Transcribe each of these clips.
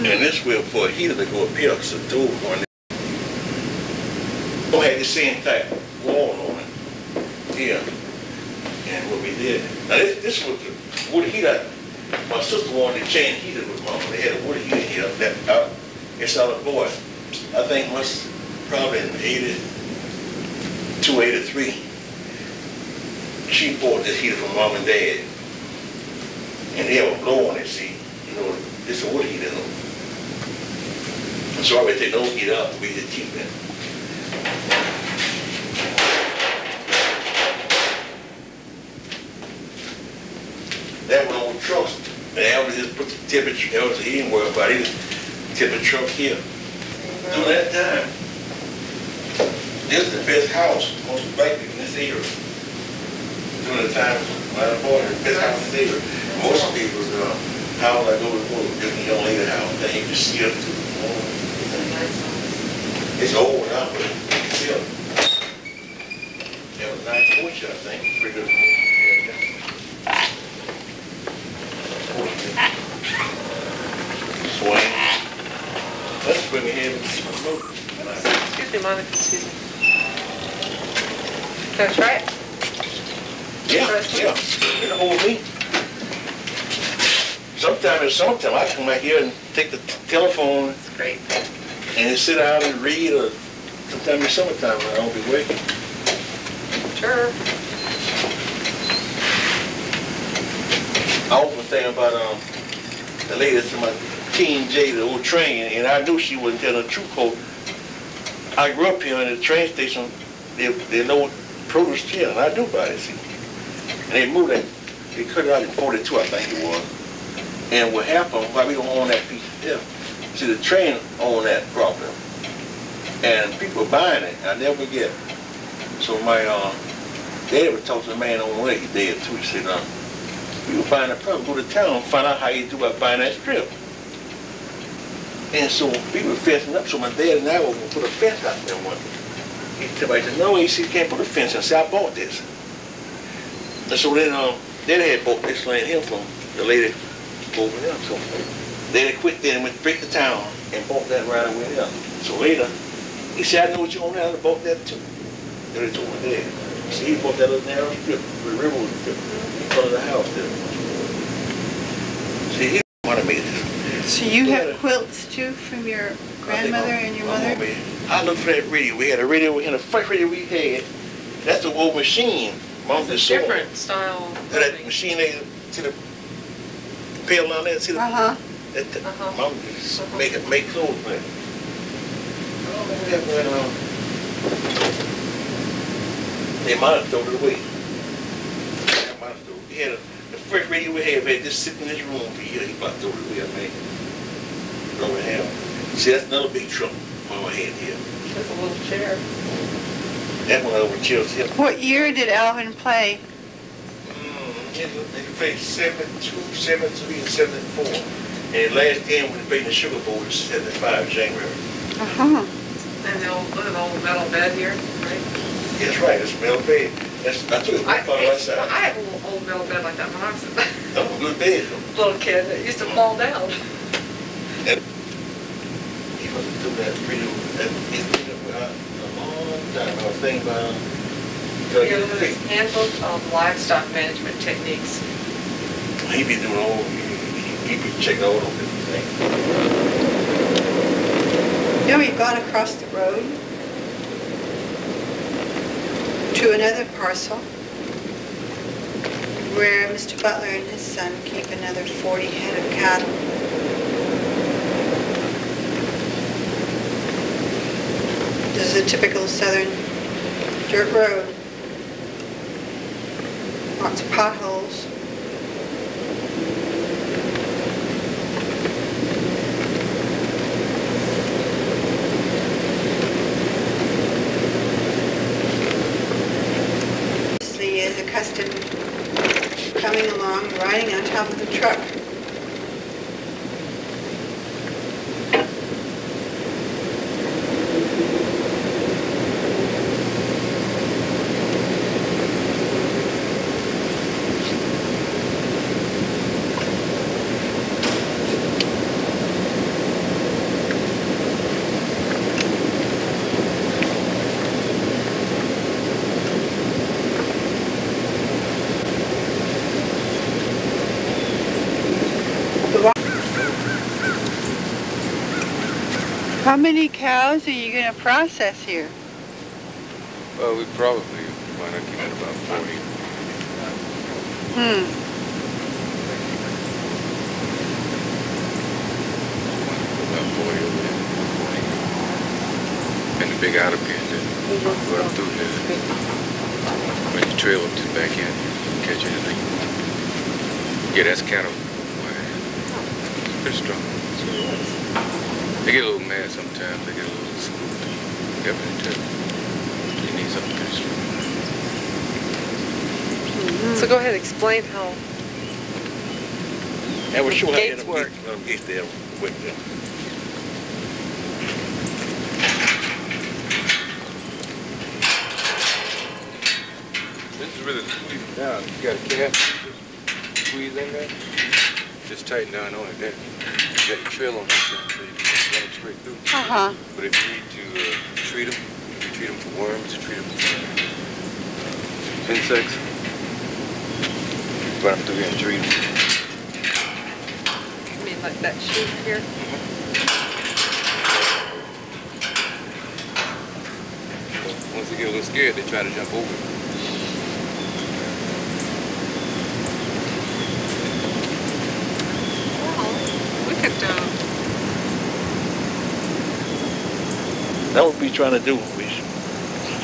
And this will for a heater to go up here, so the door going there. Don't have the same type of wall on it here. And what we did, now this was the wood heater. My sister wanted to change heater with mama. They had a wood heater here that it's out of board. I think probably in 82, 83. She bought this heater from mom and dad. And they have a blow on it, see. You know, it's a wood heater though. So I would take those heater out, we just keep it. That one on the trucks, and Alvin just put the temperature, Alvin, he didn't worry about it, he just tipped the truck here. During that time, this is the best house, most black people in this area. During the time when I was born, the best house in this area. Most people's house I go to work, just a young lady house, then you can see up to the morning. It's old now, but you can see up. That was 9 porch, I think, pretty good. Swing. Let's bring it here and smoke. Excuse me, Monica, excuse me. Can I try it? Yeah. It'll hold me. Sometimes in summertime, I come out here and take the telephone. It's great. And just sit down and read, or sometimes in summertime when I don't be working. Sure. I often think about the lady that's in my Teen J, the old train, and I knew she wasn't telling the truth. Cause I grew up here in the train station. They know produce here, and I knew about it. See, and they moved it. They cut it out in '42, I think it was. And what happened? Why we don't own that piece here? See, the train owned that property, and people were buying it. I never forget. So my dad would talk to the man on the way. He dead too. He said, "We were buying that property. Go to town, find out how you do about buying that strip." And so we were fencing up. So my dad and I were going to put a fence out there one day. He said, "No," he said, "You can't put a fence in." I said, "I bought this." And so then Dad had bought this land here from the lady over there. So they quit there and went straight to town and bought that right away there. So later, he said, "I know what you own now." I bought that too. And they told my dad. So he bought that little narrow strip, the railroad strip, in front of the house there. See, he wanted to make this. So you have quilts too from your grandmother and your mother? I looked for that radio. We had a radio, and the first radio we had, that's the old machine. Mom It's a different style. That machine there, see the pail down there, see the mom just make clothes, man. They might have thrown it away. He had the first radio we had just sitting in this room for years. He about threw it away, I mean. Throw it out. See, that's another big truck Mama had here. That's a little chair. That one over chills here. What year did Alvin play? They played 72, 73, and 74. And the last game when they played in the Sugar Bowl was 75 January. Uh-huh. And the old metal bed here, right? That's right, it's a metal bed. That's I had a old metal bed like that when I was a good bed. little kid. It used to fall down. And he must have done that pretty a long time. I was thinking about Handbook of Livestock Management Techniques. He be doing all, he be checking all those different things. You know, we've gone across the road to another parcel where Mr. Butler and his son keep another 40 head of cattle. This is a typical southern dirt road. Lots of potholes. Obviously is accustomed to coming along, riding on top of the truck. How many cows are you going to process here? Well, we probably wind up keeping about 40. About 40 over there. 40. And the big outer pen that run through there. When you trail up to the back end, catch anything. Yeah, that's kind of pretty strong. They get a little mad sometimes. They get a little spooked. Definitely too. They need something pretty strong. So go ahead, explain how And we're sure gates work. Gates there with them. This is really squeezing down. You got a cap, just squeeze in there. Just tighten down on it there. You got your trail on this thing, so you can run them straight through. Uh-huh. But if you need to treat them, you treat them for worms, you treat them for insects. Run them through here and treat them. I mean, like that sheet here. Once they get a little scared, they try to jump over it. We could, That would be trying to do. We should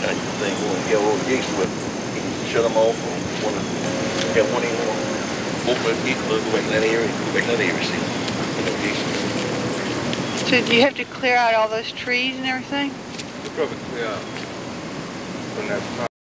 kind of thing going to get all the gates with. Shut them off. Or have one in open the gate, go back in that area. Go back in that area. See. So do you have to clear out all those trees and everything? We'll probably clear out from that spot.